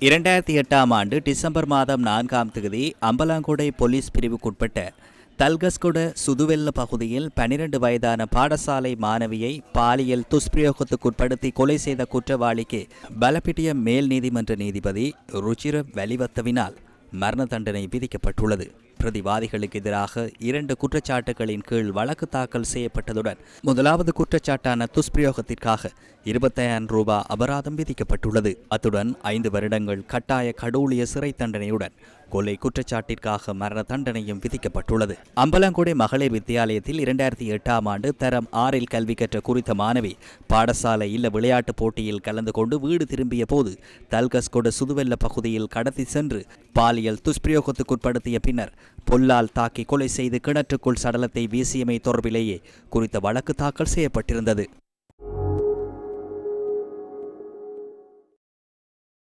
2008ஆம் ஆண்டு டிசம்பர் மாதம் 4ஆம் தேதி அம்பலாங்கொடை போலீஸ் பிரிவுக்குட்பட்ட தல்கஸ்கொட சுதுவெல்ல பகுதியில் 12 வயதான பாடசாலை மாணவியை பாலியல் துஷ்பிரயோகத்துக்குட்படுத்தி கொலை செய்த குற்றவாளிக்கு பலப்பிட்டிய மேல் நீதிமன்ற நீதிபதி ருச்சிர வலிவத்தவினால் மரண தண்டனை விதிக்கப்பட்டுள்ளது. பிரதிவாதிகளுக்கு எதிராக 2 குற்றச்சாட்டுகளின் கீழ் வழக்கு தாக்கல் செய்யப்பட்டதுடன் முதலாவது குற்றச்சாட்டான துஷ்பிரயோகத்திற்காக 25,000 ரூபாய் அபராதம் விதிக்கப்பட்டுள்ளது. அத்துடன் 5 வருடங்கள் கட்டாய கடூழிய சிறை தண்டனையுடன் கொலை குற்றச்சாட்டிற்காக மரண தண்டனையும் விதிக்கப்பட்டுள்ளது. அம்பலங்கொடை மகளிர் வித்தியாலயத்தில் 2008ஆம் ஆண்டு தரம் 6இல் கல்வி கற்ற குறித்த மாணவி பாடசாலை இல்ல விளையாட்டுப் போட்டியில் கலந்து கொண்டு வீடு திரும்பிய போது தல்கஸ்கொட சுதுவெல்ல பகுதியில் கடத்தி சென்று பாலியல் துஷ்பிரயோகத்துக்குட்படுத்திய பின்னர் பொல்லால் தாக்கி கொலை செய்து கிணற்றுக்குள் சடலத்தை வீசியமை தொடர்பிலேயே குறித்த வழக்கு தாக்கல் செய்யப்பட்டிருந்தது.